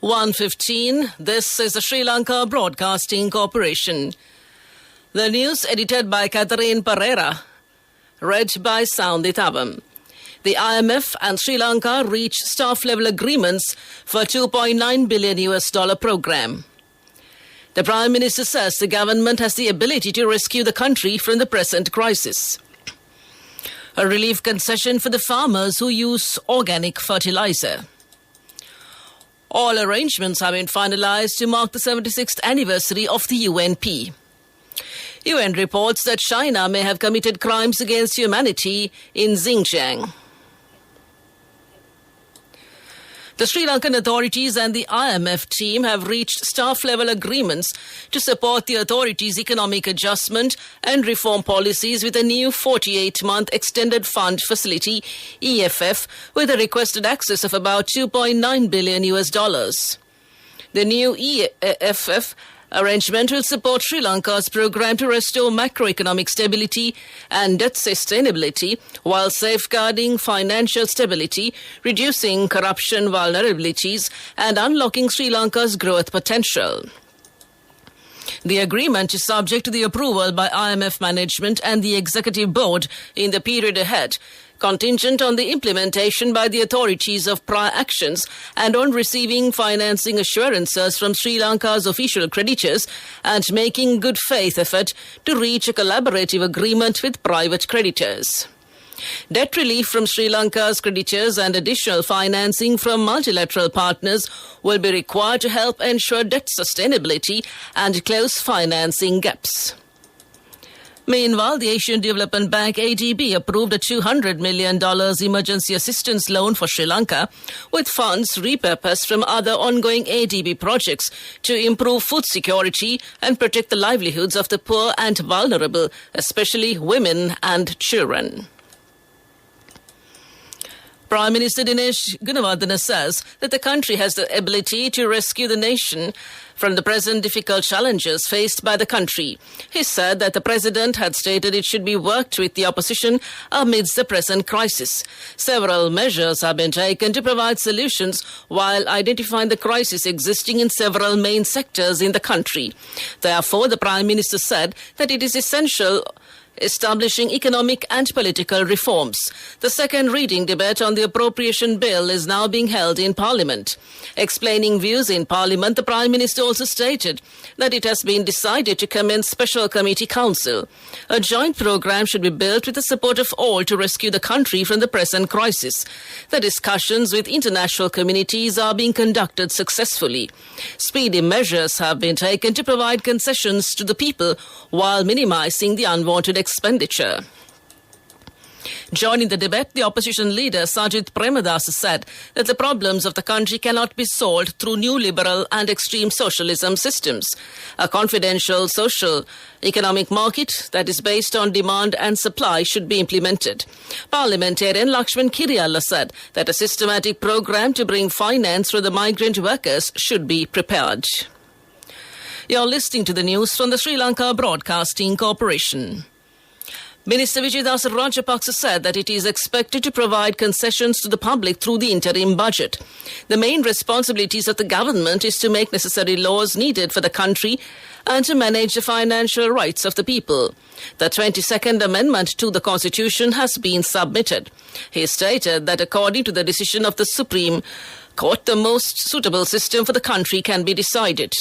1:15. This is the Sri Lanka Broadcasting Corporation. The news edited by Catherine Pereira. Read by Soundit Abam. The IMF and Sri Lanka reached staff-level agreements for $2.9 billion program. The Prime Minister says the government has the ability to rescue the country from the present crisis. A relief concession for the farmers who use organic fertilizer. All arrangements have been finalized to mark the 76th anniversary of the UNP. UN reports that China may have committed crimes against humanity in Xinjiang. The Sri Lankan authorities and the IMF team have reached staff-level agreements to support the authorities' economic adjustment and reform policies with a new 48-month extended fund facility, EFF, with a requested access of about $2.9 billion. The new EFF arrangement will support Sri Lanka's program to restore macroeconomic stability and debt sustainability while safeguarding financial stability, reducing corruption vulnerabilities, and unlocking Sri Lanka's growth potential. The agreement is subject to the approval by IMF management and the executive board in the period ahead, contingent on the implementation by the authorities of prior actions and on receiving financing assurances from Sri Lanka's official creditors and making good faith effort to reach a collaborative agreement with private creditors. Debt relief from Sri Lanka's creditors and additional financing from multilateral partners will be required to help ensure debt sustainability and close financing gaps. Meanwhile, the Asian Development Bank ADB approved a $200 million emergency assistance loan for Sri Lanka, with funds repurposed from other ongoing ADB projects to improve food security and protect the livelihoods of the poor and vulnerable, especially women and children. Prime Minister Dinesh Gunawardena says that the country has the ability to rescue the nation from the present difficult challenges faced by the country. He said that the president had stated it should be worked with the opposition amidst the present crisis. Several measures have been taken to provide solutions while identifying the crisis existing in several main sectors in the country. Therefore, the Prime Minister said that it is essential establishing economic and political reforms. The second reading debate on the Appropriation Bill is now being held in Parliament. Explaining views in Parliament, the Prime Minister also stated that it has been decided to commence Special Committee Council. A joint programme should be built with the support of all to rescue the country from the present crisis. The discussions with international communities are being conducted successfully. Speedy measures have been taken to provide concessions to the people while minimising the unwanted expenditure. Joining the debate, the opposition leader Sajith Premadasa said that the problems of the country cannot be solved through new liberal and extreme socialism systems. A confidential social economic market that is based on demand and supply should be implemented. Parliamentarian Lakshman Kiriyalla said that a systematic program to bring finance for the migrant workers should be prepared. You're listening to the news from the Sri Lanka Broadcasting Corporation. Minister Vijaydas Rajapaksa said that it is expected to provide concessions to the public through the interim budget. The main responsibilities of the government is to make necessary laws needed for the country and to manage the financial rights of the people. The 22nd Amendment to the Constitution has been submitted. He stated that according to the decision of the Supreme Court, the most suitable system for the country can be decided.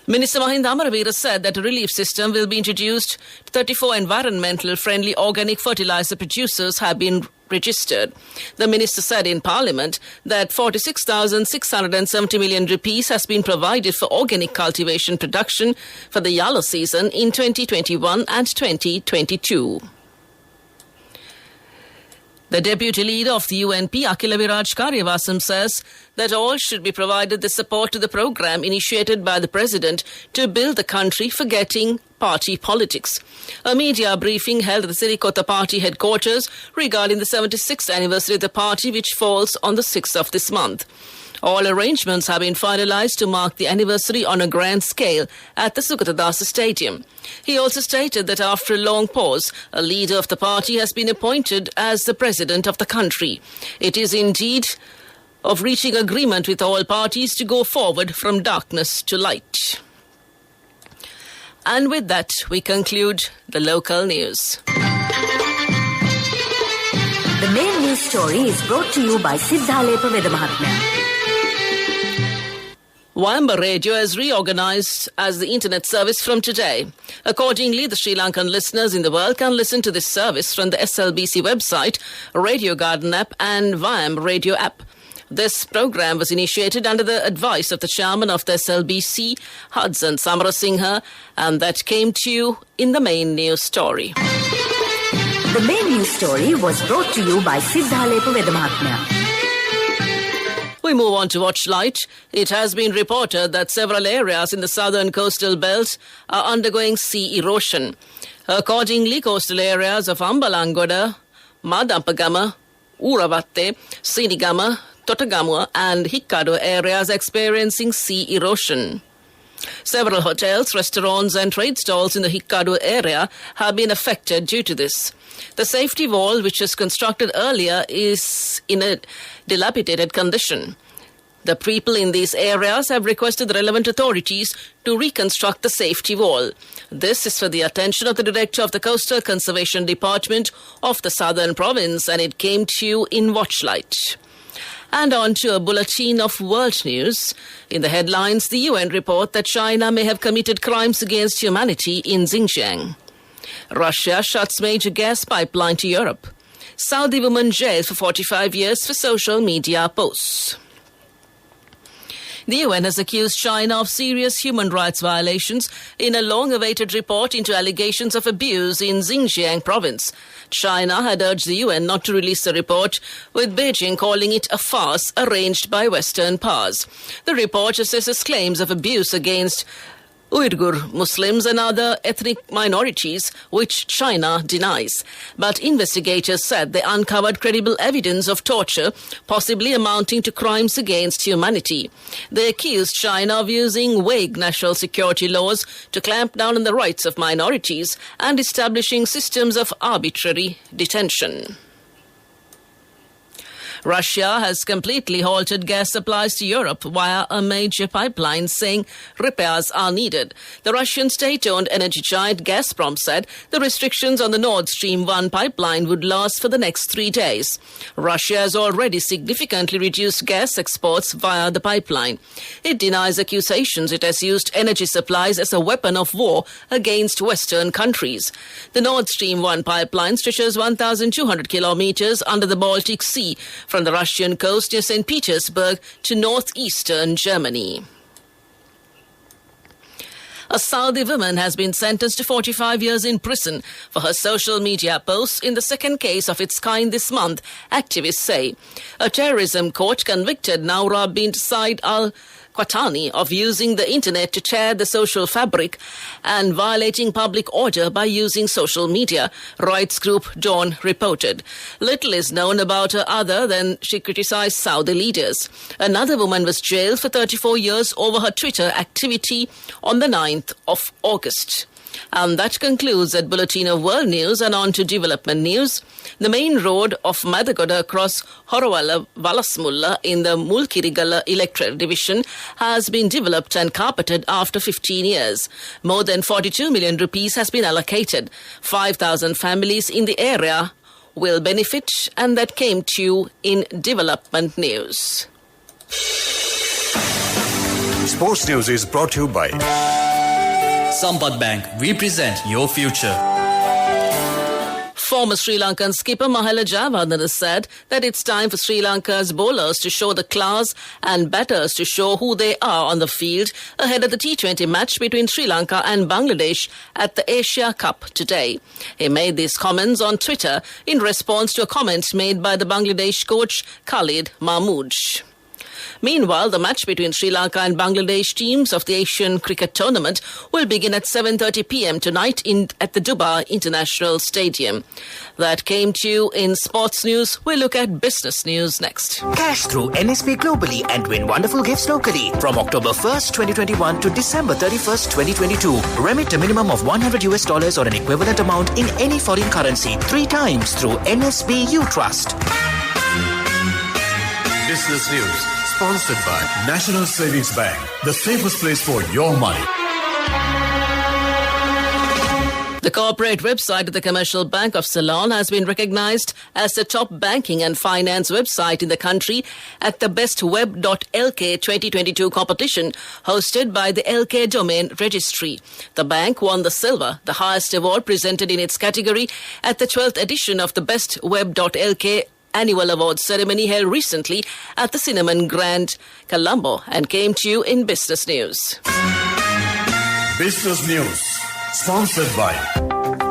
Minister Mahinda Amaraveera said that a relief system will be introduced. 34 environmental-friendly organic fertilizer producers have been registered. The minister said in Parliament that 46,670 million rupees has been provided for organic cultivation production for the yellow season in 2021 and 2022. The deputy leader of the UNP, Akhila Viraj Karyavasam, says that all should be provided the support to the program initiated by the president to build the country, forgetting party politics. A media briefing held at the Sirikota party headquarters regarding the 76th anniversary of the party, which falls on the 6th of this month. All arrangements have been finalized to mark the anniversary on a grand scale at the Sukatadasa Stadium. He also stated that after a long pause, a leader of the party has been appointed as the president of the country. It is indeed of reaching agreement with all parties to go forward from darkness to light. And with that, we conclude the local news. The main news story is brought to you by Siddhalepa Vedamahatmya. Vayamba Radio has reorganized as the internet service from today. Accordingly, the Sri Lankan listeners in the world can listen to this service from the SLBC website, Radio Garden app and Vayamba Radio app. This program was initiated under the advice of the chairman of the SLBC, Hudson Samarasinghe, and that came to you in the main news story. The main news story was brought to you by Siddhalepa Vedamahatmya. We move on to Watch Light. It has been reported that several areas in the southern coastal belt are undergoing sea erosion. Accordingly, coastal areas of Ambalangoda, Madampagama, Uravatte, Sinigama, Totagamua and Hikkadu areas experiencing sea erosion. Several hotels, restaurants and trade stalls in the Hikkadu area have been affected due to this. The safety wall, which was constructed earlier, is in a dilapidated condition. The people in these areas have requested the relevant authorities to reconstruct the safety wall. This is for the attention of the Director of the Coastal Conservation Department of the Southern Province, and it came to you in Watchlight. And on to a bulletin of world news. In the headlines, the UN report that China may have committed crimes against humanity in Xinjiang. Russia shuts major gas pipeline to Europe. Saudi woman jailed for 45 years for social media posts. The UN has accused China of serious human rights violations in a long-awaited report into allegations of abuse in Xinjiang province. China had urged the UN not to release the report, with Beijing calling it a farce arranged by Western powers. The report assesses claims of abuse against Uyghur Muslims and other ethnic minorities, which China denies. But investigators said they uncovered credible evidence of torture, possibly amounting to crimes against humanity. They accused China of using vague national security laws to clamp down on the rights of minorities and establishing systems of arbitrary detention. Russia has completely halted gas supplies to Europe via a major pipeline, saying repairs are needed. The Russian state-owned energy giant Gazprom said the restrictions on the Nord Stream 1 pipeline would last for the next 3 days. Russia has already significantly reduced gas exports via the pipeline. It denies accusations it has used energy supplies as a weapon of war against Western countries. The Nord Stream 1 pipeline stretches 1,200 kilometers under the Baltic Sea from the Russian coast near St. Petersburg to northeastern Germany. A Saudi woman has been sentenced to 45 years in prison for her social media posts in the second case of its kind this month, activists say. A terrorism court convicted Noura bint Said al-Qatani of using the internet to tear the social fabric and violating public order by using social media, rights group Dawn reported. Little is known about her other than she criticized Saudi leaders. Another woman was jailed for 34 years over her Twitter activity on the 9th of August. And that concludes that Bulletin of World News, and on to development news. The main road of Madagoda across Horowala Valasmulla in the Mulkirigala electorate division has been developed and carpeted after 15 years. More than 42 million rupees has been allocated. 5,000 families in the area will benefit, and that came to you in development news. Sports news is brought to you by Sampath Bank, we present your future. Former Sri Lankan skipper Mahela Jayawardene has said that it's time for Sri Lanka's bowlers to show the class and batters to show who they are on the field ahead of the T20 match between Sri Lanka and Bangladesh at the Asia Cup today. He made these comments on Twitter in response to a comment made by the Bangladesh coach Khalid Mahmood. Meanwhile, the match between Sri Lanka and Bangladesh teams of the Asian Cricket Tournament will begin at 7:30 p.m. tonight at the Dubai International Stadium. That came to you in sports news. We'll look at business news next. Cash through NSP globally and win wonderful gifts locally. From October 1st, 2021 to December 31st, 2022. Remit a minimum of $100 or an equivalent amount in any foreign currency 3 times through NSB You Trust. Business News, sponsored by National Savings Bank, the safest place for your money. The corporate website of the Commercial Bank of Ceylon has been recognized as the top banking and finance website in the country at the Best Web.lk 2022 competition hosted by the LK Domain Registry. The bank won the silver, the highest award presented in its category at the 12th edition of the Best Web.lk annual awards ceremony held recently at the Cinnamon Grand, Colombo, and came to you in Business News. Business News, sponsored by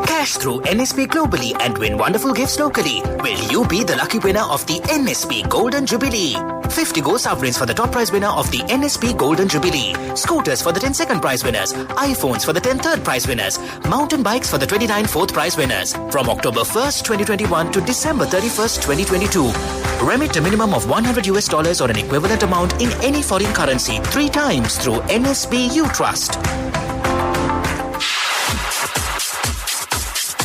Cash through NSP globally and win wonderful gifts locally. Will you be the lucky winner of the NSP Golden Jubilee? 50 gold sovereigns for the top prize winner of the NSP Golden Jubilee. Scooters for the 10 second prize winners. iPhones for the 10 third prize winners. Mountain bikes for the 29 fourth prize winners. From October 1st, 2021 to December 31st, 2022. Remit a minimum of $100 or an equivalent amount in any foreign currency 3 times through NSB U Trust.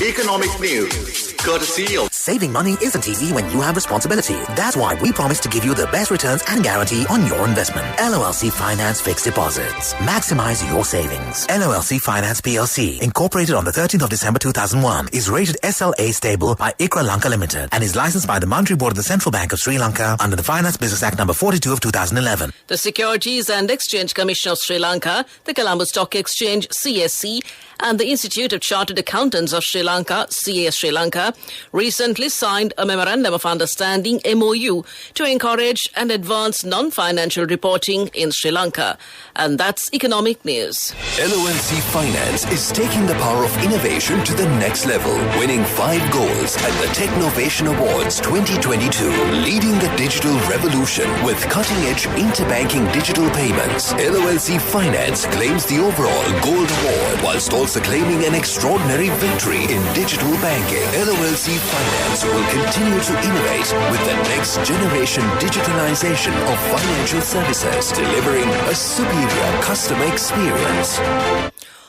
Economic news, courtesy of... Saving money isn't easy when you have responsibility. That's why we promise to give you the best returns and guarantee on your investment. LOLC Finance Fixed Deposits. Maximize your savings. LOLC Finance PLC, incorporated on the 13th of December 2001, is rated SLA stable by ICRA Lanka Limited and is licensed by the Monetary Board of the Central Bank of Sri Lanka under the Finance Business Act number 42 of 2011. The Securities and Exchange Commission of Sri Lanka, the Colombo Stock Exchange CSE, and the Institute of Chartered Accountants of Sri Lanka, CAS Sri Lanka, recently signed a Memorandum of Understanding MOU to encourage and advance non-financial reporting in Sri Lanka. And that's economic news. LOLC Finance is taking the power of innovation to the next level, winning 5 golds at the Technovation Awards 2022, leading the digital revolution with cutting-edge interbanking digital payments. LOLC Finance claims the overall gold award, whilst also claiming an extraordinary victory in digital banking. LOLC Finance will continue to innovate with the next generation digitalization of financial services, delivering a superior customer experience.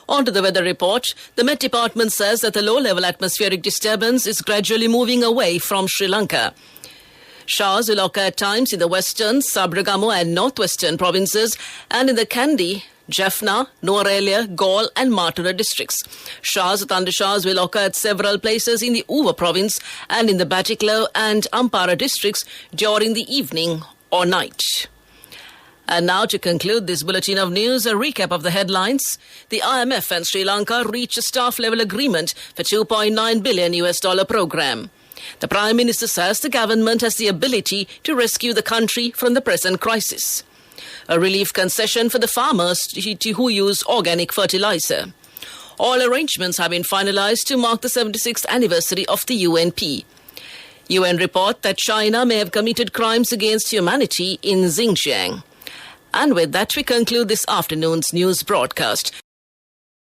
On to the weather report. The Met Department says that the low-level atmospheric disturbance is gradually moving away from Sri Lanka. Showers will occur at times in the western, Sabragamo and northwestern provinces and in the Kandy, Jaffna, Nuwara, Galle and Matara districts. Showers or thundershowers will occur at several places in the Uva province and in the Batiklo and Ampara districts during the evening or night. And now to conclude this bulletin of news, a recap of the headlines. The IMF and Sri Lanka reached a staff-level agreement for $2.9 billion program. The Prime Minister says the government has the ability to rescue the country from the present crisis. A relief concession for the farmers who use organic fertilizer. All arrangements have been finalized to mark the 76th anniversary of the UNP. UN report that China may have committed crimes against humanity in Xinjiang. And with that, we conclude this afternoon's news broadcast.